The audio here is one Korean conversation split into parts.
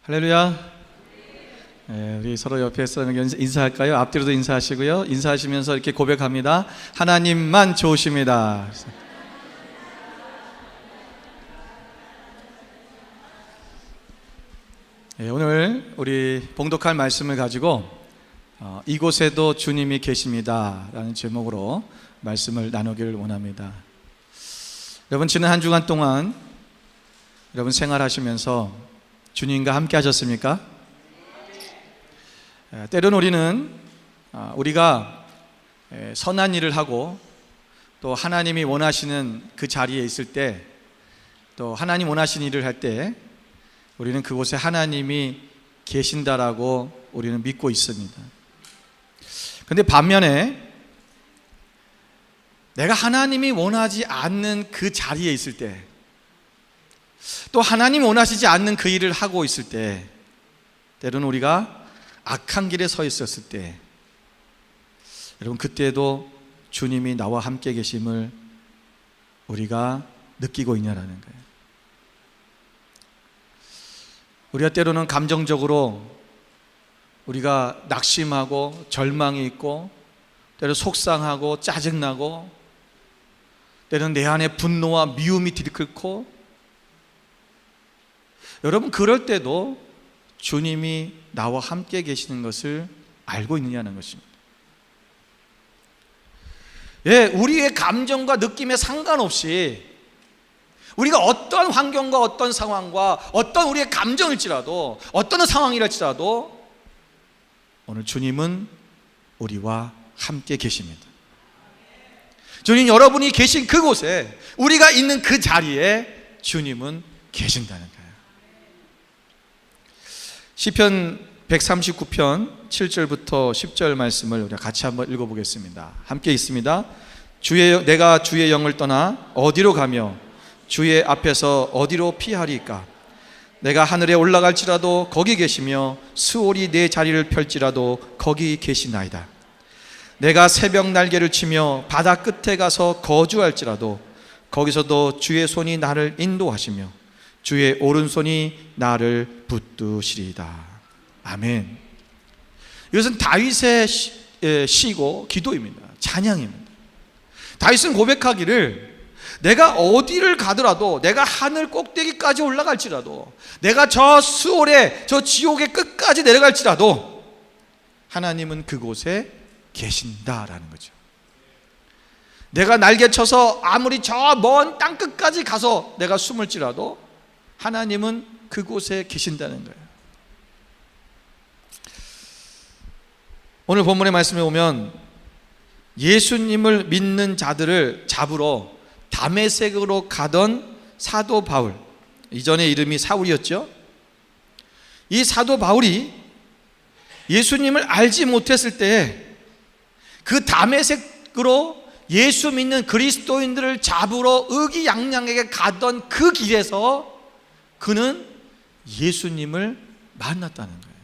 할렐루야. 우리 서로 옆에서 인사할까요? 앞뒤로도 인사하시고요. 인사하시면서 이렇게 고백합니다. 하나님만 좋으십니다. 오늘 우리 봉독할 말씀을 가지고 이곳에도 주님이 계십니다 라는 제목으로 말씀을 나누기를 원합니다. 여러분, 지난 한 주간 동안 여러분 생활하시면서 주님과 함께 하셨습니까? 때로는 우리는 우리가 선한 일을 하고 또 하나님이 원하시는 그 자리에 있을 때, 또 하나님 원하시는 일을 할 때 우리는 그곳에 하나님이 계신다라고 우리는 믿고 있습니다. 그런데 반면에 내가 하나님이 원하지 않는 그 자리에 있을 때, 또 하나님이 원하시지 않는 그 일을 하고 있을 때, 때로는 우리가 악한 길에 서 있었을 때, 여러분 그때도 주님이 나와 함께 계심을 우리가 느끼고 있냐라는 거예요. 우리가 때로는 감정적으로 우리가 낙심하고 절망이 있고, 때로 속상하고 짜증나고, 때로는 내 안에 분노와 미움이 들이끓고, 여러분 그럴 때도 주님이 나와 함께 계시는 것을 알고 있느냐는 것입니다. 우리의 감정과 느낌에 상관없이 우리가 어떤 환경과 어떤 상황과 어떤 우리의 감정일지라도, 어떤 상황이랄지라도 오늘 주님은 우리와 함께 계십니다. 주님, 여러분이 계신 그곳에, 우리가 있는 그 자리에 주님은 계신다는 거예요. 시편 139편 7절부터 10절 말씀을 우리가 같이 한번 읽어보겠습니다. 함께 있습니다. 내가 주의 영을 떠나 어디로 가며 주의 앞에서 어디로 피하리까? 내가 하늘에 올라갈지라도 거기 계시며 수월이 내 자리를 펼지라도 거기 계시나이다. 내가 새벽 날개를 치며 바다 끝에 가서 거주할지라도 거기서도 주의 손이 나를 인도하시며 주의 오른손이 나를 붙드시리이다. 아멘. 이것은 다윗의 시고 기도입니다. 찬양입니다. 다윗은 고백하기를, 내가 어디를 가더라도, 내가 하늘 꼭대기까지 올라갈지라도, 내가 저 수월의 저 지옥의 끝까지 내려갈지라도 하나님은 그곳에 계신다라는 거죠. 내가 날개쳐서 아무리 저 먼 땅 끝까지 가서 내가 숨을지라도 하나님은 그곳에 계신다는 거예요. 오늘 본문의 말씀에 보면 예수님을 믿는 자들을 잡으러 다메섹으로 가던 사도 바울, 이전에 이름이 사울이었죠. 이 사도 바울이 예수님을 알지 못했을 때 그 다메섹으로 예수 믿는 그리스도인들을 잡으러 의기양양하게 가던 그 길에서 그는 예수님을 만났다는 거예요.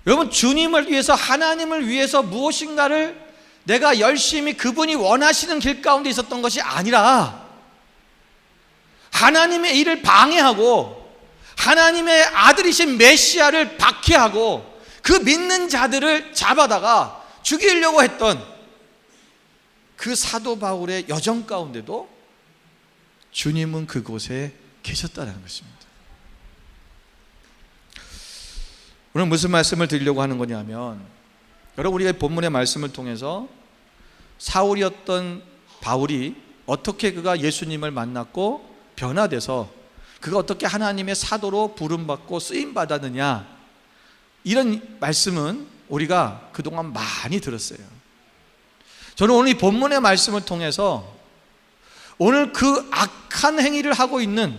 여러분, 주님을 위해서, 하나님을 위해서 무엇인가를 내가 열심히 그분이 원하시는 길 가운데 있었던 것이 아니라 하나님의 일을 방해하고 하나님의 아들이신 메시아를 박해하고 그 믿는 자들을 잡아다가 죽이려고 했던 그 사도 바울의 여정 가운데도 주님은 그곳에 계셨다는 것입니다. 오늘 무슨 말씀을 드리려고 하는 거냐면, 여러분 우리가 본문의 말씀을 통해서 사울이었던 바울이 어떻게 그가 예수님을 만났고 변화돼서 그가 어떻게 하나님의 사도로 부름받고 쓰임받았느냐, 이런 말씀은 우리가 그동안 많이 들었어요. 저는 오늘 이 본문의 말씀을 통해서 오늘 그 악한 행위를 하고 있는,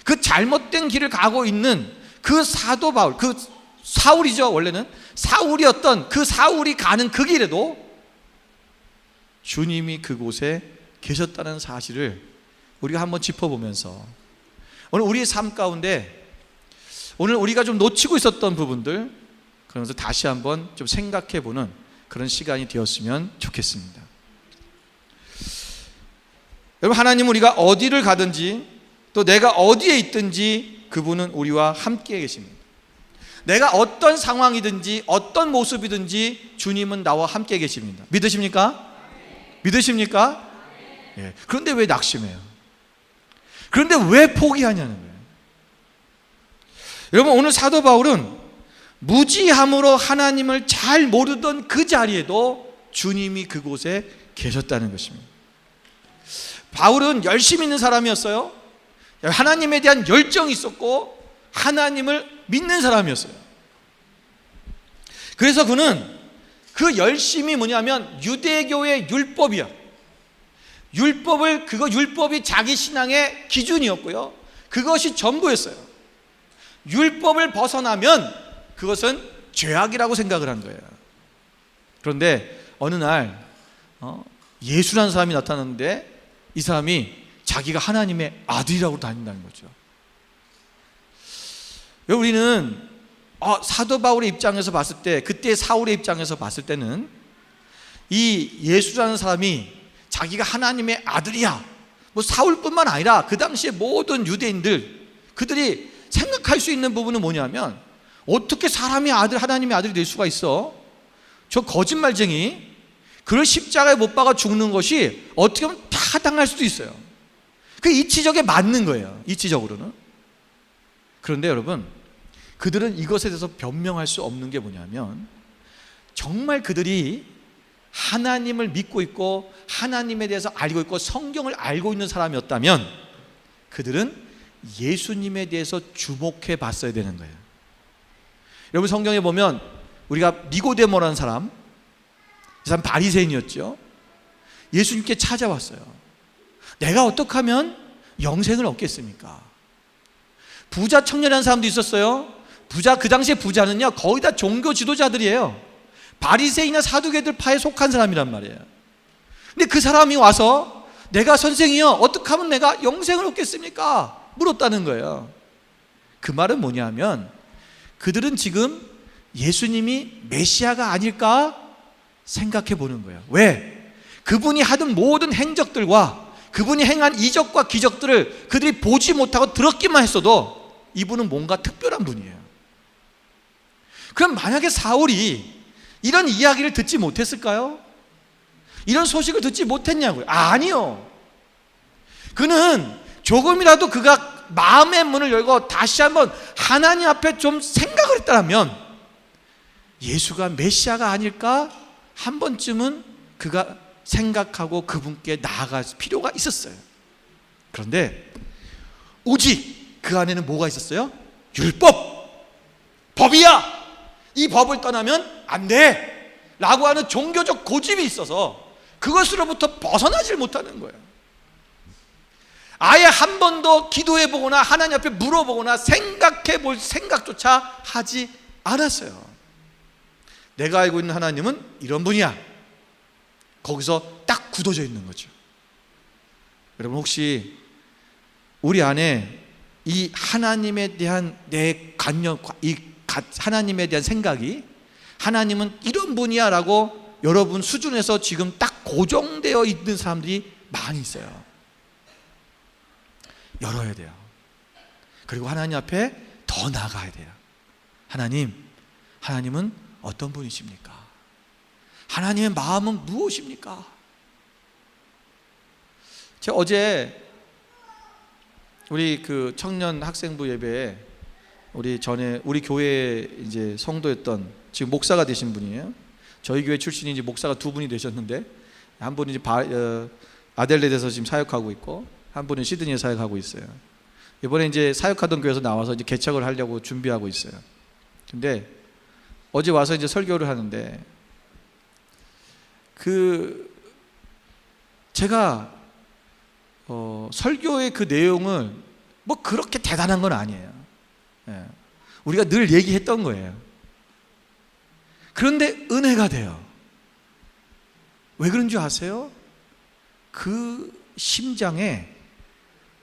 그 잘못된 길을 가고 있는 그 사도 바울, 그 사울이죠. 원래는 사울이었던 그 사울이 가는 그 길에도 주님이 그곳에 계셨다는 사실을 우리가 한번 짚어보면서 오늘 우리의 삶 가운데 오늘 우리가 좀 놓치고 있었던 부분들, 그러면서 다시 한번 좀 생각해보는 그런 시간이 되었으면 좋겠습니다. 여러분, 하나님은 우리가 어디를 가든지 또 내가 어디에 있든지 그분은 우리와 함께 계십니다. 내가 어떤 상황이든지 어떤 모습이든지 주님은 나와 함께 계십니다. 믿으십니까? 믿으십니까? 예. 그런데 왜 낙심해요? 그런데 왜 포기하냐는 거예요. 여러분, 오늘 사도 바울은 무지함으로 하나님을 잘 모르던 그 자리에도 주님이 그곳에 계셨다는 것입니다. 바울은 열심히 있는 사람이었어요. 하나님에 대한 열정이 있었고 하나님을 믿는 사람이었어요. 그래서 그는 그 열심이 뭐냐면 유대교의 율법이야. 율법이 자기 신앙의 기준이었고요. 그것이 전부였어요. 율법을 벗어나면 그것은 죄악이라고 생각을 한 거예요. 그런데 어느 날 예수라는 사람이 나타났는데 이 사람이 자기가 하나님의 아들이라고 다닌다는 거죠. 우리는 사도 바울의 입장에서 봤을 때, 그때 사울의 입장에서 봤을 때는 이 예수라는 사람이 자기가 하나님의 아들이야, 뭐 사울뿐만 아니라 그 당시에 모든 유대인들, 그들이 생각할 수 있는 부분은 뭐냐면, 어떻게 사람이 하나님의 아들이 될 수가 있어? 저 거짓말쟁이, 그를 십자가에 못 박아 죽는 것이 어떻게 보면 타당할 수도 있어요. 그 이치적에 맞는 거예요, 이치적으로는. 그런데 여러분, 그들은 이것에 대해서 변명할 수 없는 게 뭐냐면, 정말 그들이 하나님을 믿고 있고 하나님에 대해서 알고 있고 성경을 알고 있는 사람이었다면 그들은 예수님에 대해서 주목해 봤어야 되는 거예요. 여러분, 성경에 보면 우리가 니고데모라는 사람, 이 사람 바리새인이었죠. 예수님께 찾아왔어요. 내가 어떻게 하면 영생을 얻겠습니까? 부자 청년이라는 사람도 있었어요. 그 당시에 부자는요, 거의 다 종교 지도자들이에요. 바리새인이나 사두개들 파에 속한 사람이란 말이에요. 근데 그 사람이 와서 내가 선생이요, 어떻게 하면 내가 영생을 얻겠습니까? 물었다는 거예요. 그 말은 뭐냐면, 그들은 지금 예수님이 메시아가 아닐까 생각해 보는 거예요. 왜? 그분이 하던 모든 행적들과 그분이 행한 이적과 기적들을 그들이 보지 못하고 들었기만 했어도 이분은 뭔가 특별한 분이에요. 그럼 만약에 사울이 이런 이야기를 듣지 못했을까요? 이런 소식을 듣지 못했냐고요? 아니요. 그는 조금이라도 그가 마음의 문을 열고 다시 한번 하나님 앞에 좀 생각을 했다면 예수가 메시아가 아닐까 한 번쯤은 그가 생각하고 그분께 나아갈 필요가 있었어요. 그런데 오직 그 안에는 뭐가 있었어요? 율법, 법이야. 이 법을 떠나면 안 돼 라고 하는 종교적 고집이 있어서 그것으로부터 벗어나질 못하는 거예요. 아예 한 번도 기도해 보거나 하나님 앞에 물어보거나 생각해 볼 생각조차 하지 않았어요. 내가 알고 있는 하나님은 이런 분이야. 거기서 딱 굳어져 있는 거죠. 여러분, 혹시 우리 안에 이 하나님에 대한 내 관념, 하나님에 대한 생각이 하나님은 이런 분이야 라고 여러분 수준에서 지금 딱 고정되어 있는 사람들이 많이 있어요. 열어야 돼요. 그리고 하나님 앞에 더 나아가야 돼요. 하나님은 어떤 분이십니까? 하나님의 마음은 무엇입니까? 제가 어제 우리 그 청년 학생부 예배에 우리 교회 이제 성도였던, 지금 목사가 되신 분이에요. 저희 교회 출신이 이제 목사가 두 분이 되셨는데, 한 분이 이제 아델레드에서 지금 사역하고 있고, 한 분은 시드니에 사역하고 있어요. 이번에 이제 사역하던 교회에서 나와서 이제 개척을 하려고 준비하고 있어요. 근데 어제 와서 이제 설교를 하는데, 제가 설교의 그 내용을 뭐 그렇게 대단한 건 아니에요. 예. 우리가 늘 얘기했던 거예요. 그런데 은혜가 돼요. 왜 그런 줄 아세요? 그 심장에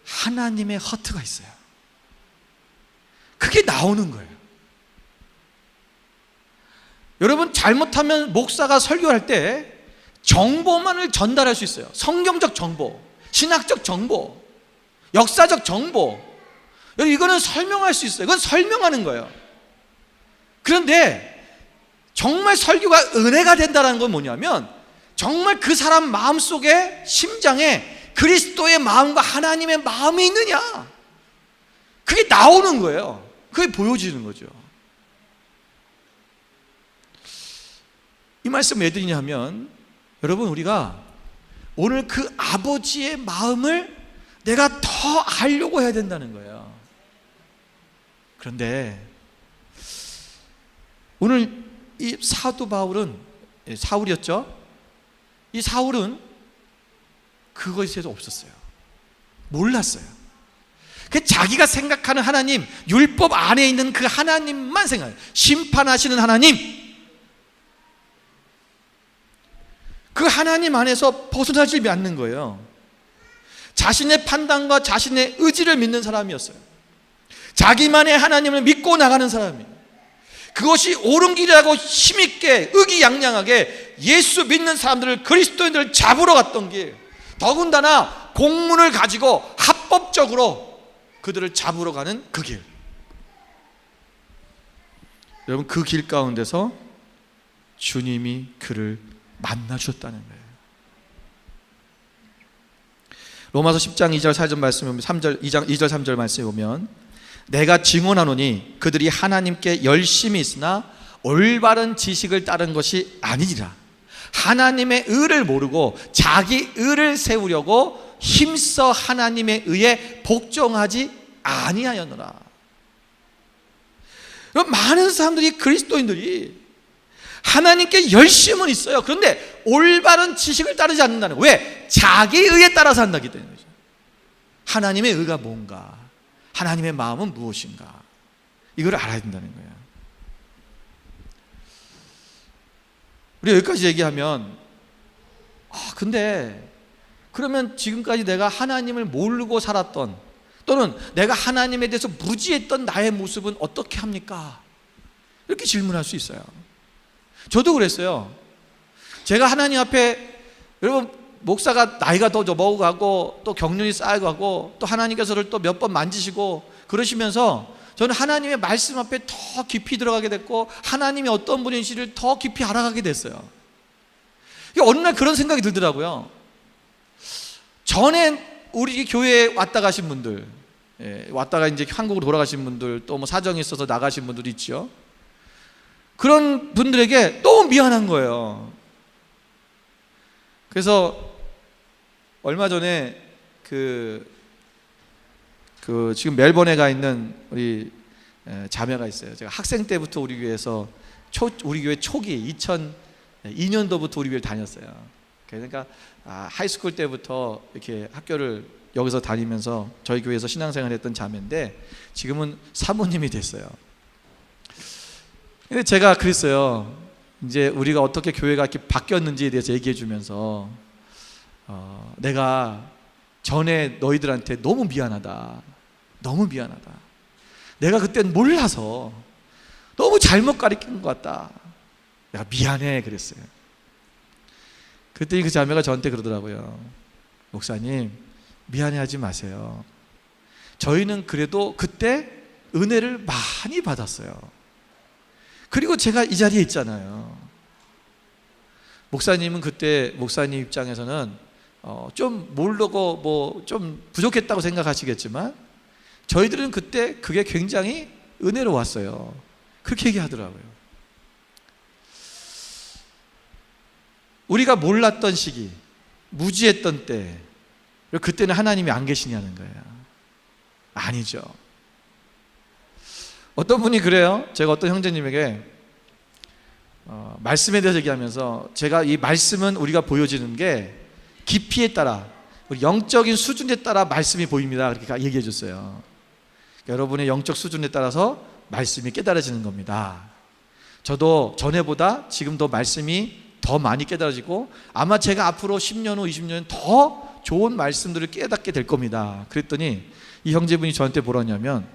하나님의 허트가 있어요. 그게 나오는 거예요. 여러분, 잘못하면 목사가 설교할 때 정보만을 전달할 수 있어요. 성경적 정보, 신학적 정보. 역사적 정보. 이거는 설명할 수 있어요. 이건 설명하는 거예요. 그런데 정말 설교가 은혜가 된다는 건 뭐냐면 정말 그 사람 마음속에, 심장에 그리스도의 마음과 하나님의 마음이 있느냐, 그게 나오는 거예요. 그게 보여지는 거죠. 이 말씀 왜 드리냐면, 여러분, 우리가 오늘 그 아버지의 마음을 내가 더 알려고 해야 된다는 거예요. 그런데 오늘 이 사도 바울은, 사울이었죠? 이 사울은 그것에 대해서 없었어요. 몰랐어요. 그 자기가 생각하는 하나님, 율법 안에 있는 그 하나님만 생각해요. 심판하시는 하나님, 그 하나님 안에서 벗어나지 않는 거예요. 자신의 판단과 자신의 의지를 믿는 사람이었어요. 자기만의 하나님을 믿고 나가는 사람이에요. 그것이 옳은 길이라고 힘있게 의기양양하게 예수 믿는 사람들을, 그리스도인들을 잡으러 갔던 길, 더군다나 공문을 가지고 합법적으로 그들을 잡으러 가는 그 길. 여러분, 그 길 가운데서 주님이 그를 만나 주셨다는 거예요. 로마서 10장 2절 4절 말씀에 보면 2절 3절 말씀에 보면, 내가 증언하노니 그들이 하나님께 열심히 있으나 올바른 지식을 따른 것이 아니니라. 하나님의 의를 모르고 자기 의를 세우려고 힘써 하나님의 의에 복종하지 아니하였노라. 많은 사람들이, 그리스도인들이 하나님께 열심은 있어요. 그런데 올바른 지식을 따르지 않는다는 거예요. 왜? 자기 의에 따라서 한다기 때문에. 하나님의 의가 뭔가, 하나님의 마음은 무엇인가, 이걸 알아야 된다는 거예요. 우리 여기까지 얘기하면, 근데 그러면 지금까지 내가 하나님을 모르고 살았던, 또는 내가 하나님에 대해서 무지했던 나의 모습은 어떻게 합니까? 이렇게 질문할 수 있어요. 저도 그랬어요. 제가 하나님 앞에, 여러분, 목사가 나이가 더 먹어가고 또 경륜이 쌓여가고 또 하나님께서 저를 또 몇 번 만지시고 그러시면서 저는 하나님의 말씀 앞에 더 깊이 들어가게 됐고, 하나님이 어떤 분인지를 더 깊이 알아가게 됐어요. 어느 날 그런 생각이 들더라고요. 전에 우리 교회에 왔다 가신 분들, 왔다가 이제 한국으로 돌아가신 분들, 또 뭐 사정이 있어서 나가신 분들이 있죠. 그런 분들에게 너무 미안한 거예요. 그래서 얼마 전에 지금 멜번에 가 있는 우리 자매가 있어요. 제가 학생 때부터 우리 교회에서 우리 교회 초기 2002년도부터 우리 교회를 다녔어요. 그러니까 하이스쿨 때부터 이렇게 학교를 여기서 다니면서 저희 교회에서 신앙생활을 했던 자매인데 지금은 사모님이 됐어요. 근데 제가 그랬어요. 이제 우리가 어떻게 교회가 이렇게 바뀌었는지에 대해서 얘기해 주면서 내가 전에 너희들한테 너무 미안하다. 너무 미안하다. 내가 그땐 몰라서 너무 잘못 가르친 것 같다. 내가 미안해 그랬어요. 그랬더니 그 자매가 저한테 그러더라고요. 목사님, 미안해하지 마세요. 저희는 그래도 그때 은혜를 많이 받았어요. 그리고 제가 이 자리에 있잖아요. 목사님은 그때 목사님 입장에서는 좀 모르고 뭐 좀 부족했다고 생각하시겠지만 저희들은 그때 그게 굉장히 은혜로웠어요. 그렇게 얘기하더라고요. 우리가 몰랐던 시기, 무지했던 때, 그때는 하나님이 안 계시냐는 거예요. 아니죠. 어떤 분이 그래요. 제가 어떤 형제님에게 말씀에 대해서 얘기하면서, 제가 이 말씀은 우리가 보여지는 게 깊이에 따라, 우리 영적인 수준에 따라 말씀이 보입니다. 그렇게 얘기해 줬어요. 여러분의 영적 수준에 따라서 말씀이 깨달아지는 겁니다. 저도 전에보다 지금 더 말씀이 더 많이 깨달아지고, 아마 제가 앞으로 10년 후 20년 더 좋은 말씀들을 깨닫게 될 겁니다. 그랬더니 이 형제분이 저한테 뭐라냐면,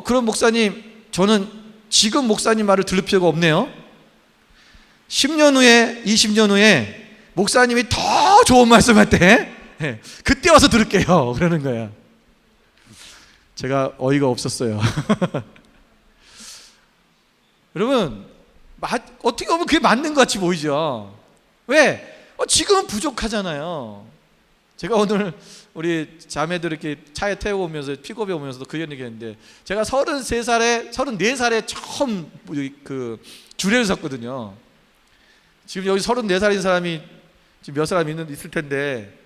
그럼 목사님, 저는 지금 목사님 말을 들을 필요가 없네요. 10년 후에, 20년 후에 목사님이 더 좋은 말씀할 때 그때 와서 들을게요. 그러는 거야. 제가 어이가 없었어요. 여러분, 어떻게 보면 그게 맞는 것 같이 보이죠. 왜? 지금은 부족하잖아요. 제가 오늘 우리 자매들 이렇게 차에 태우고 오면서 픽업에 오면서도 그 얘기했는데, 제가 34살에 처음 그 주례를 섰거든요. 지금 여기 34살인 사람이 지금 몇 사람 있을 텐데,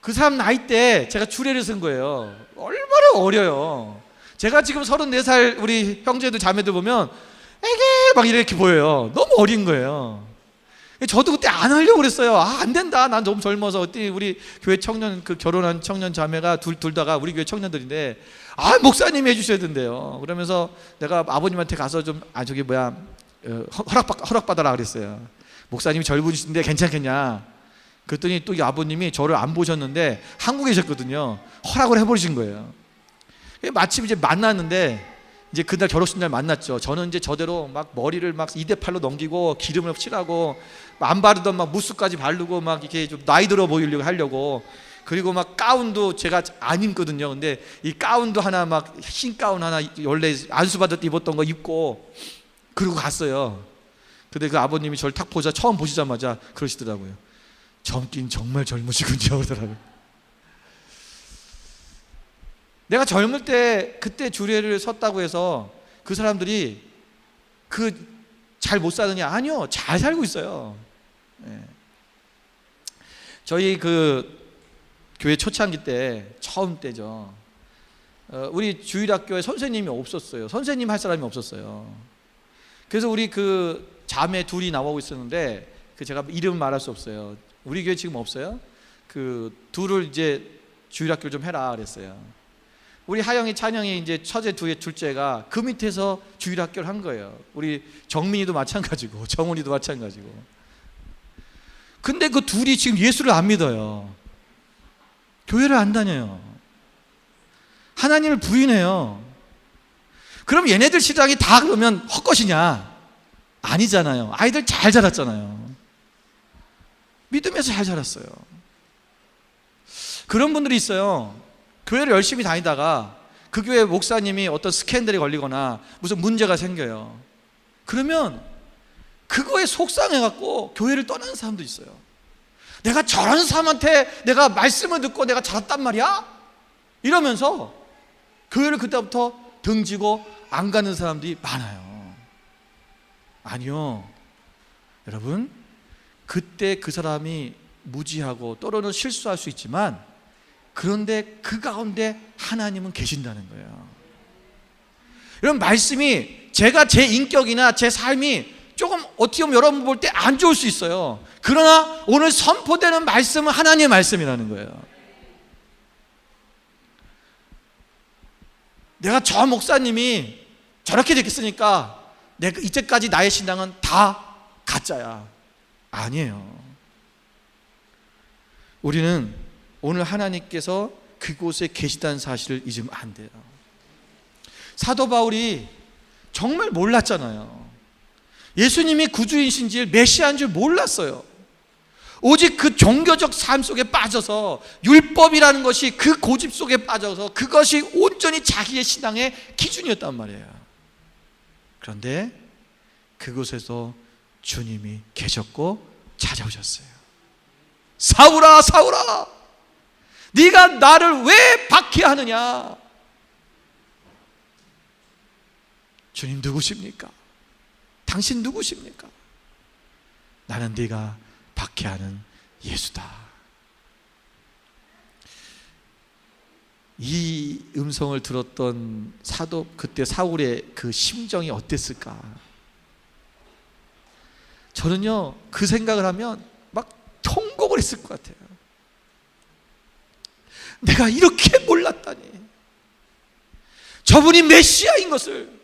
그 사람 나이 때 제가 주례를 쓴 거예요. 얼마나 어려요. 제가 지금 34살 우리 형제들 자매들 보면 에게 막 이렇게 보여요. 너무 어린 거예요. 저도 그때 안 하려고 그랬어요. 안 된다. 난 너무 젊어서. 그때 우리 교회 청년, 그 결혼한 청년 자매가 둘 다가 우리 교회 청년들인데, 목사님이 해주셔야 된대요. 그러면서 내가 아버님한테 가서 좀 허락받아라 그랬어요. 목사님이 젊으신데 괜찮겠냐. 그랬더니 또 이 아버님이 저를 안 보셨는데 한국에 계셨거든요. 허락을 해버리신 거예요. 마침 이제 만났는데, 이제 그날 결혼식 날 만났죠. 저는 이제 저대로 막 머리를 막 2대8로 넘기고 기름을 칠하고 안 바르던 막 무스까지 바르고 막 이렇게 좀 나이 들어 보이려고 하려고, 그리고 막 가운도 제가 안 입거든요. 근데 이 가운도 하나 막 흰 가운 하나 원래 안수받을 때 입었던 거 입고 그러고 갔어요. 근데 그 아버님이 저를 딱 처음 보시자마자 그러시더라고요. 젊긴 정말 젊으시군요 그러더라고요. 내가 젊을 때 그때 주례를 섰다고 해서 그 사람들이 잘 못 사느냐? 아니요, 잘 살고 있어요. 저희 그 교회 초창기 때 처음 때죠. 우리 주일학교에 선생님이 없었어요. 선생님 할 사람이 없었어요. 그래서 우리 그 자매 둘이 나오고 있었는데, 그 제가 이름 말할 수 없어요. 우리 교회 지금 없어요. 그 둘을 이제 주일학교 좀 해라 그랬어요. 우리 하영이, 찬영이 이제 처제 둘째가 그 밑에서 주일학교를 한 거예요. 우리 정민이도 마찬가지고 정훈이도 마찬가지고. 근데 그 둘이 지금 예수를 안 믿어요. 교회를 안 다녀요. 하나님을 부인해요. 그럼 얘네들 신앙이 다 그러면 헛것이냐? 아니잖아요. 아이들 잘 자랐잖아요. 믿음에서 잘 자랐어요. 그런 분들이 있어요. 교회를 열심히 다니다가 그 교회 목사님이 어떤 스캔들에 걸리거나 무슨 문제가 생겨요. 그러면 그거에 속상해갖고 교회를 떠나는 사람도 있어요. 내가 저런 사람한테 내가 말씀을 듣고 내가 자랐단 말이야? 이러면서 교회를 그때부터 등지고 안 가는 사람들이 많아요. 아니요, 여러분, 그때 그 사람이 무지하고 때로는 실수할 수 있지만, 그런데 그 가운데 하나님은 계신다는 거예요. 여러분, 말씀이 제가 제 인격이나 제 삶이 조금 어떻게 보면 여러분 볼 때 안 좋을 수 있어요. 그러나 오늘 선포되는 말씀은 하나님의 말씀이라는 거예요. 내가 저 목사님이 저렇게 됐으니까 내가 이제까지 나의 신앙은 다 가짜야. 아니에요. 우리는 오늘 하나님께서 그곳에 계시다는 사실을 잊으면 안 돼요. 사도 바울이 정말 몰랐잖아요. 예수님이 구주이신 줄, 메시아인 줄 몰랐어요. 오직 그 종교적 삶 속에 빠져서, 율법이라는 것이 그 고집 속에 빠져서 그것이 온전히 자기의 신앙의 기준이었단 말이에요. 그런데 그곳에서 주님이 계셨고 찾아오셨어요. 사울아, 사울아, 네가 나를 왜 박해하느냐? 주님 누구십니까? 당신 누구십니까? 나는 네가 박해하는 예수다. 이 음성을 들었던 그때 사울의 그 심정이 어땠을까? 저는요, 그 생각을 하면 막 통곡을 했을 것 같아요. 내가 이렇게 몰랐다니. 저분이 메시아인 것을.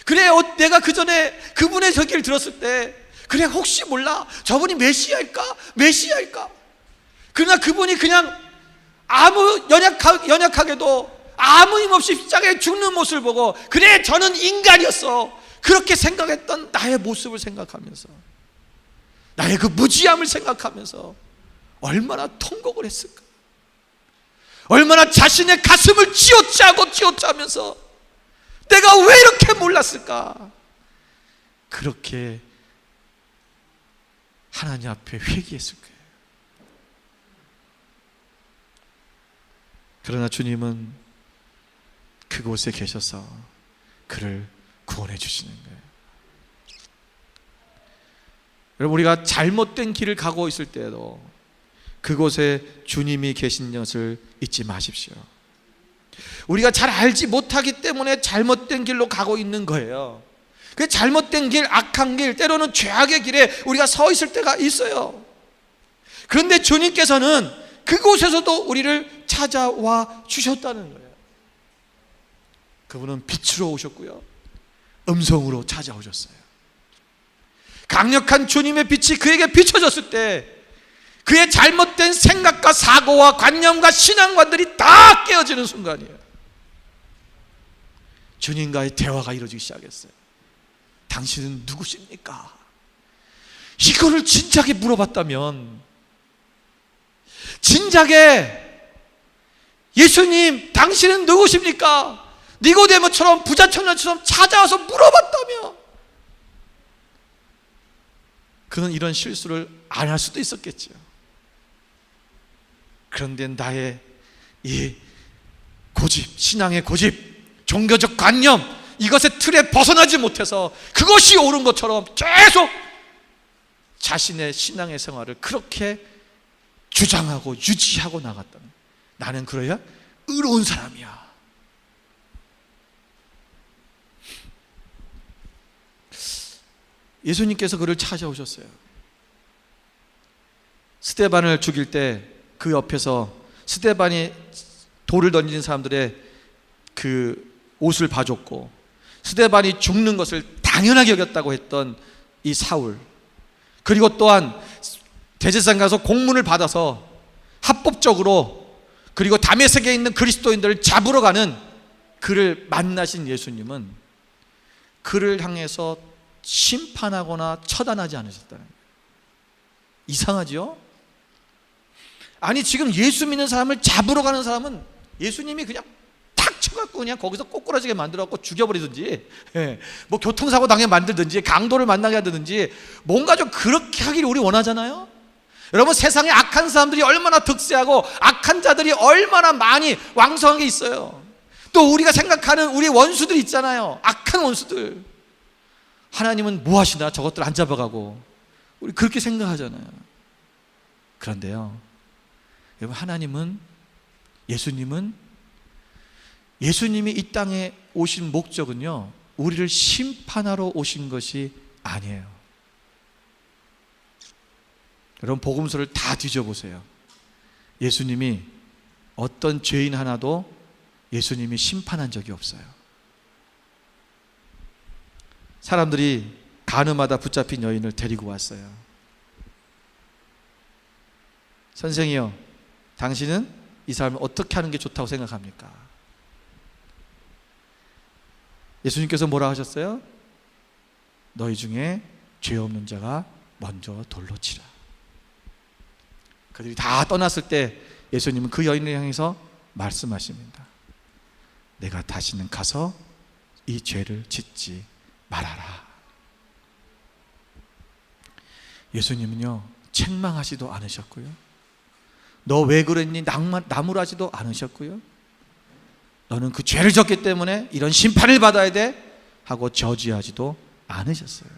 그래, 내가 그 전에 그분의 저기를 들었을 때, 그래, 혹시 몰라, 저분이 메시아일까? 그러나 그분이 그냥 아무 연약하게도 아무 힘없이 십자가에 죽는 모습을 보고, 그래, 저는 인간이었어, 그렇게 생각했던 나의 모습을 생각하면서, 나의 그 무지함을 생각하면서 얼마나 통곡을 했을까? 얼마나 자신의 가슴을 쥐어짜면서 내가 왜 이렇게 몰랐을까? 그렇게 하나님 앞에 회개했을 거예요. 그러나 주님은 그곳에 계셔서 그를 구원해 주시는 거예요. 여러분, 우리가 잘못된 길을 가고 있을 때에도 그곳에 주님이 계신 것을 잊지 마십시오. 우리가 잘 알지 못하기 때문에 잘못된 길로 가고 있는 거예요. 그 잘못된 길, 악한 길, 때로는 죄악의 길에 우리가 서 있을 때가 있어요. 그런데 주님께서는 그곳에서도 우리를 찾아와 주셨다는 거예요. 그분은 빛으로 오셨고요, 음성으로 찾아오셨어요. 강력한 주님의 빛이 그에게 비춰졌을 때 그의 잘못된 생각과 사고와 관념과 신앙관들이 다 깨어지는 순간이에요. 주님과의 대화가 이루어지기 시작했어요. 당신은 누구십니까? 이거를 진작에 물어봤다면, 진작에 예수님 당신은 누구십니까? 니고데모처럼 부자 청년처럼 찾아와서 물어봤다면 그는 이런 실수를 안 할 수도 있었겠죠. 그런데 나의 이 고집, 신앙의 고집, 종교적 관념, 이것의 틀에 벗어나지 못해서 그것이 옳은 것처럼 계속 자신의 신앙의 생활을 그렇게 주장하고 유지하고 나갔다는, 나는 그래야 의로운 사람이야. 예수님께서 그를 찾아오셨어요. 스데반을 죽일 때 그 옆에서 스데반이 돌을 던지는 사람들의 그 옷을 봐줬고, 스데반이 죽는 것을 당연하게 여겼다고 했던 이 사울, 그리고 또한 대제사장 가서 공문을 받아서 합법적으로 그리고 다메섹에 있는 그리스도인들을 잡으러 가는 그를 만나신 예수님은 그를 향해서 심판하거나 처단하지 않으셨다는 거예요. 이상하죠? 아니, 지금 예수 믿는 사람을 잡으러 가는 사람은 예수님이 그냥 탁 쳐갖고 그냥 거기서 꼬꾸라지게 만들어갖고 죽여버리든지, 뭐 교통사고 당해 만들든지, 강도를 만나게 하든지, 뭔가 좀 그렇게 하기를 우리 원하잖아요. 여러분, 세상에 악한 사람들이 얼마나 득세하고 악한 자들이 얼마나 많이 왕성하게 있어요. 또 우리가 생각하는 우리 원수들 있잖아요. 악한 원수들. 하나님은 뭐 하시나 저것들 안 잡아가고, 우리 그렇게 생각하잖아요. 그런데요, 여러분, 하나님은, 예수님이 이 땅에 오신 목적은요, 우리를 심판하러 오신 것이 아니에요. 여러분, 복음서를 다 뒤져보세요. 예수님이 어떤 죄인 하나도 예수님이 심판한 적이 없어요. 사람들이 가늠하다 붙잡힌 여인을 데리고 왔어요. 선생이요, 당신은 이 사람을 어떻게 하는 게 좋다고 생각합니까? 예수님께서 뭐라 하셨어요? 너희 중에 죄 없는 자가 먼저 돌로 치라. 그들이 다 떠났을 때 예수님은 그 여인을 향해서 말씀하십니다. 내가 다시는 가서 이 죄를 짓지 말아라. 예수님은요, 책망하지도 않으셨고요, 너 왜 그랬니? 나무라지도 않으셨고요, 너는 그 죄를 졌기 때문에 이런 심판을 받아야 돼 하고 저지하지도 않으셨어요.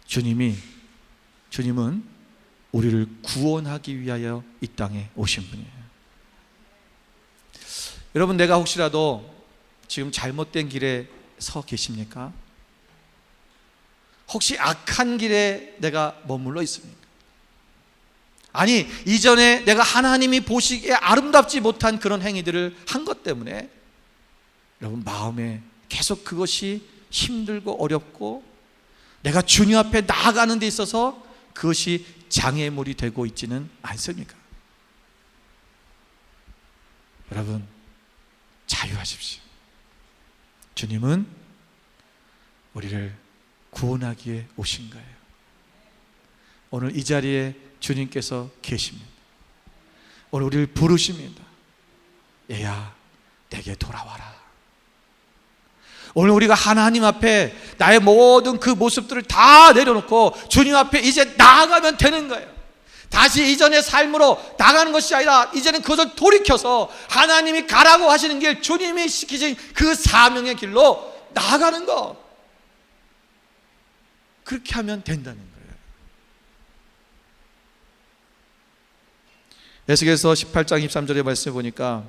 주님은 우리를 구원하기 위하여 이 땅에 오신 분이에요. 여러분, 내가 혹시라도 지금 잘못된 길에 서 계십니까? 혹시 악한 길에 내가 머물러 있습니까? 아니, 이전에 내가 하나님이 보시기에 아름답지 못한 그런 행위들을 한 것 때문에 여러분 마음에 계속 그것이 힘들고 어렵고 내가 주님 앞에 나아가는 데 있어서 그것이 장애물이 되고 있지는 않습니까? 여러분, 자유하십시오. 주님은 우리를 구원하기에 오신 거예요. 오늘 이 자리에 주님께서 계십니다. 오늘 우리를 부르십니다. 얘야, 내게 돌아와라. 오늘 우리가 하나님 앞에 나의 모든 그 모습들을 다 내려놓고 주님 앞에 이제 나아가면 되는 거예요. 다시 이전의 삶으로 나가는 것이 아니라 이제는 그것을 돌이켜서 하나님이 가라고 하시는 길, 주님이 시키신 그 사명의 길로 나아가는 것. 그렇게 하면 된다는 거예요. 에스겔서 18장 23절의 말씀을 보니까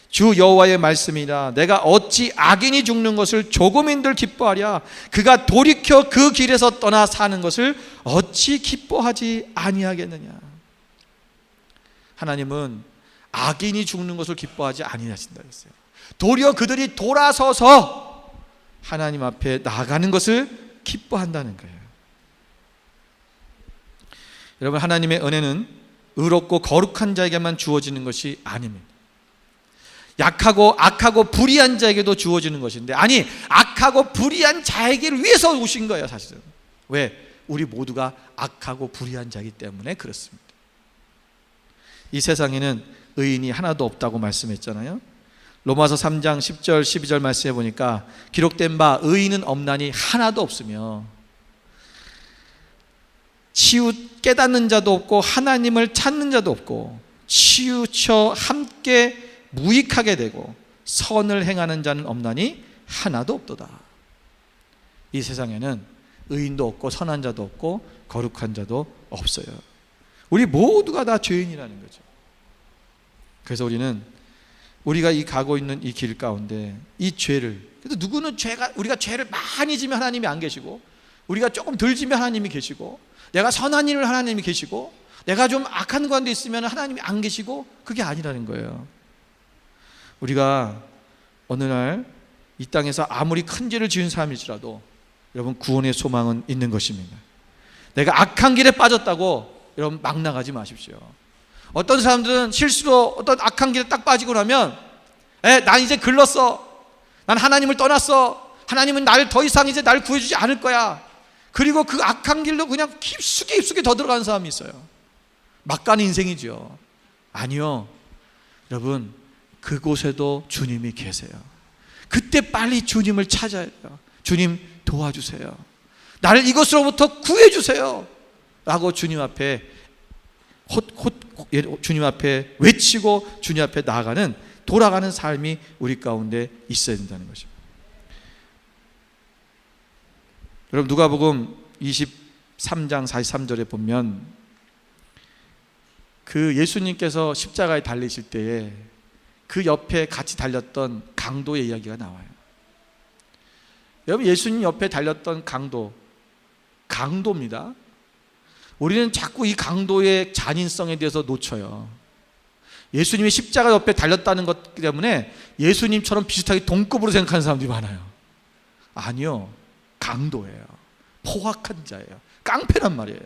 주 여호와의 말씀이라 내가 어찌 악인이 죽는 것을 조금인들 기뻐하랴. 그가 돌이켜 그 길에서 떠나 사는 것을 어찌 기뻐하지 아니하겠느냐. 하나님은 악인이 죽는 것을 기뻐하지 아니하신다 했어요. 도리어 그들이 돌아서서 하나님 앞에 나아가는 것을 기뻐한다는 거예요. 여러분, 하나님의 은혜는 의롭고 거룩한 자에게만 주어지는 것이 아닙니다. 약하고 악하고 불의한 자에게도 주어지는 것인데, 아니, 악하고 불의한 자에게를 위해서 오신 거예요, 사실은. 왜? 우리 모두가 악하고 불의한 자이기 때문에 그렇습니다. 이 세상에는 의인이 하나도 없다고 말씀했잖아요. 로마서 3장 10절 12절 말씀해 보니까 기록된 바 의인은 없나니 하나도 없으며 깨닫는 자도 없고 하나님을 찾는 자도 없고 치우쳐 함께 무익하게 되고 선을 행하는 자는 없나니 하나도 없도다. 이 세상에는 의인도 없고 선한 자도 없고 거룩한 자도 없어요. 우리 모두가 다 죄인이라는 거죠. 그래서 우리가 이 가고 있는 이 길 가운데 이 죄를, 그래도 누구는 우리가 죄를 많이 지면 하나님이 안 계시고, 우리가 조금 덜 지면 하나님이 계시고, 내가 선한 일을 하나님이 계시고, 내가 좀 악한 가운데 있으면 하나님이 안 계시고, 그게 아니라는 거예요. 우리가 어느 날 이 땅에서 아무리 큰 죄를 지은 사람일지라도 여러분, 구원의 소망은 있는 것입니다. 내가 악한 길에 빠졌다고 여러분 막 나가지 마십시오. 어떤 사람들은 실수로 어떤 악한 길에 딱 빠지고 나면 난 이제 글렀어, 난 하나님을 떠났어, 하나님은 나를 더 이상 이제 날 구해주지 않을 거야. 그리고 그 악한 길로 그냥 깊숙이 더 들어가는 사람이 있어요. 막 가는 인생이죠. 아니요, 여러분, 그곳에도 주님이 계세요. 그때 빨리 주님을 찾아야 돼요. 주님 도와주세요, 나를 이것으로부터 구해주세요 라고 주님 앞에 주님 앞에 외치고 주님 앞에 나아가는, 돌아가는 삶이 우리 가운데 있어야 된다는 것입니다. 여러분, 누가복음 23장 43절에 보면 그 예수님께서 십자가에 달리실 때에 그 옆에 같이 달렸던 강도의 이야기가 나와요. 여러분, 예수님 옆에 달렸던 강도입니다. 우리는 자꾸 이 강도의 잔인성에 대해서 놓쳐요. 예수님이 십자가 옆에 달렸다는 것 때문에 예수님처럼 비슷하게 동급으로 생각하는 사람들이 많아요. 아니요, 강도예요. 포악한 자예요. 깡패란 말이에요.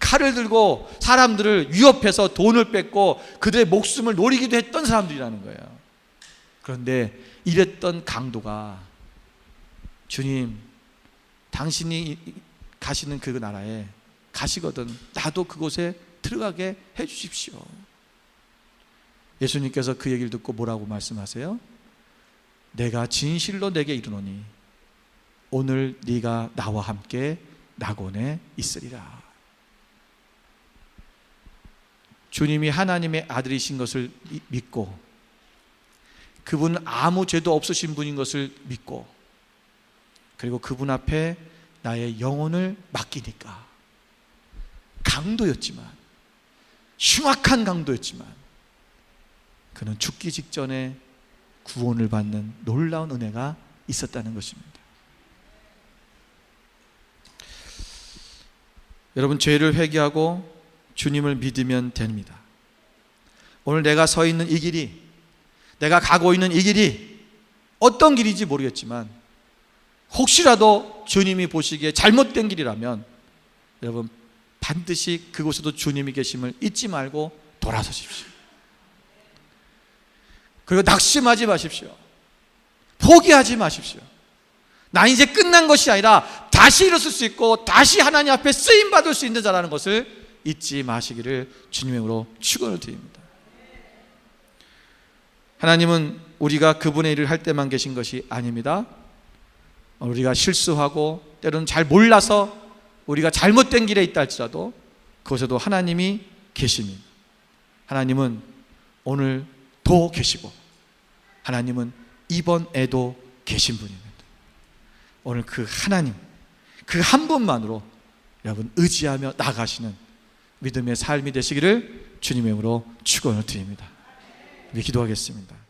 칼을 들고 사람들을 위협해서 돈을 뺏고 그들의 목숨을 노리기도 했던 사람들이라는 거예요. 그런데 이랬던 강도가 주님, 당신이 가시는 그 나라에 가시거든 나도 그곳에 들어가게 해 주십시오. 예수님께서 그 얘기를 듣고 뭐라고 말씀하세요? 내가 진실로 내게 이르노니 오늘 네가 나와 함께 낙원에 있으리라. 주님이 하나님의 아들이신 것을 믿고, 그분은 아무 죄도 없으신 분인 것을 믿고, 그리고 그분 앞에 나의 영혼을 맡기니까, 강도였지만, 흉악한 강도였지만 그는 죽기 직전에 구원을 받는 놀라운 은혜가 있었다는 것입니다. 여러분, 죄를 회개하고 주님을 믿으면 됩니다. 오늘 내가 서 있는 이 길이, 내가 가고 있는 이 길이 어떤 길인지 모르겠지만 혹시라도 주님이 보시기에 잘못된 길이라면 여러분, 반드시 그곳에도 주님이 계심을 잊지 말고 돌아서십시오. 그리고 낙심하지 마십시오. 포기하지 마십시오. 나 이제 끝난 것이 아니라 다시 일어설 수 있고 다시 하나님 앞에 쓰임받을 수 있는 자라는 것을 잊지 마시기를 주님으로 축원을 드립니다. 하나님은 우리가 그분의 일을 할 때만 계신 것이 아닙니다. 우리가 실수하고 때로는 잘 몰라서 우리가 잘못된 길에 있다 할지라도 그곳에도 하나님이 계십니다. 하나님은 오늘도 계시고 하나님은 이번에도 계신 분입니다. 오늘 그 하나님, 그 한 분만으로 여러분 의지하며 나가시는 믿음의 삶이 되시기를 주님의 이름으로 축원을 드립니다. 우리 기도하겠습니다.